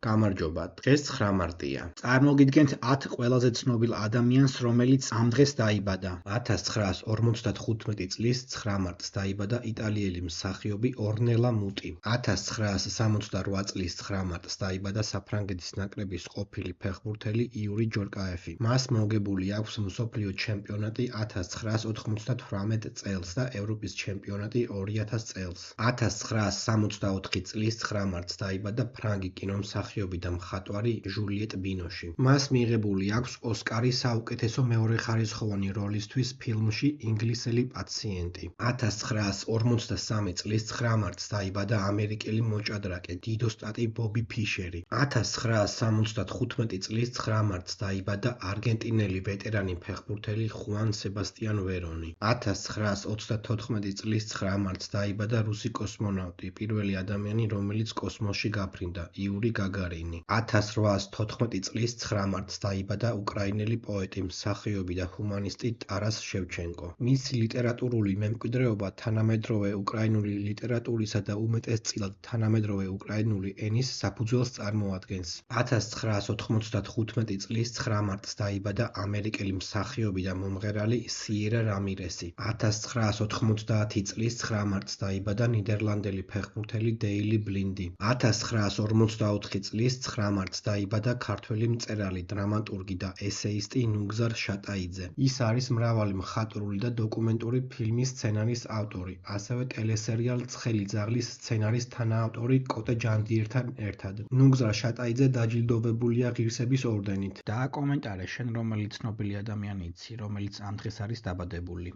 გამარჯობა, დღეს 9 მარტია. წარმოგიდგენთ 10 ყველაზე ცნობილ ადამიანს, რომელიც ამ დღეს დაიბადა. 1955 წლის 9 მარტს დაიბადა იტალიელი მსახიობი ორნელა მუტი. 1968 წლის 9 მარტს დაიბადა საფრანგეთის ნაკრების ყოფილი ფეხბურთელი იური ჯორკაეფი. მას მოგებული აქვს მსოფლიო ჩემპიონატი 1998 წელს და ევროპის ჩემპიონატი 2000 წელს. 1964 წლის 9 მარტს დაიბადა ფრანგი კინომსახიობი და მხატვარი ჟულიეტ ბინოში. მას მიღებული აქვს ოსკარი საუკეთესო მეორეხარისხოვანი როლისთვის ფილმში ინგლისელი პაციენტი. 1953 წლის 9 მარტს დაიბადა ამერიკელი მოჭადრაკე დიდოსტატი ბობი ფიშერი. 1975 წლის 9 მარტს დაიბადა არგენტინელი ვეტერანი ფეხბურთელი ხუან სებასტიან ვერონი. 1934 წლის 9 მარტს დაიბადა რუსი კოსმონავტი, პირველი ადამიანი, რომელიც კოსმოსში გაფრინდა, იური გაგარინი. 1814 წლის 9 მარტს დაიბადა უკრაინელი პოეტი, მსახიობი და ჰუმანისტი ტარას შევჩენკო. მისი ლიტერატურული მემკვიდრეობა თანამედროვე უკრაინული ლიტერატურისა და უმეტესწილად თანამედროვე უკრაინული ენის საფუძველს წარმოადგენს. 1995 წლის 9 მარტს დაიბადა ამერიკელი მსახიობი და მომღერალი სიერა რამირესი. 1990 წლის 9 მარტს დაიბადა ნიდერლანდელი ფეხბურთელი დეილი ბლინდი. 1954 წლის 9 მარტს დაიბადა ქართველი მწერალი, დრამატურგი და ესეისტი ნუგზარ შატაიძე. ის არის მრავალი მხატვრული და დოკუმენტური ფილმის სცენარის ავტორი, ასევე ტელესერიალ ცხელი ძაღლის სცენარის თანაავტორი კოტე ჯანდიერთან ერთად. ნუგზარ შატაიძე დაჯილდოვებულია ღირსების ორდენით. დააკომენტარე შენ რომელი ცნობილი ადამიანი იცი, რომელიც ამ დღეს არის დაბადებული.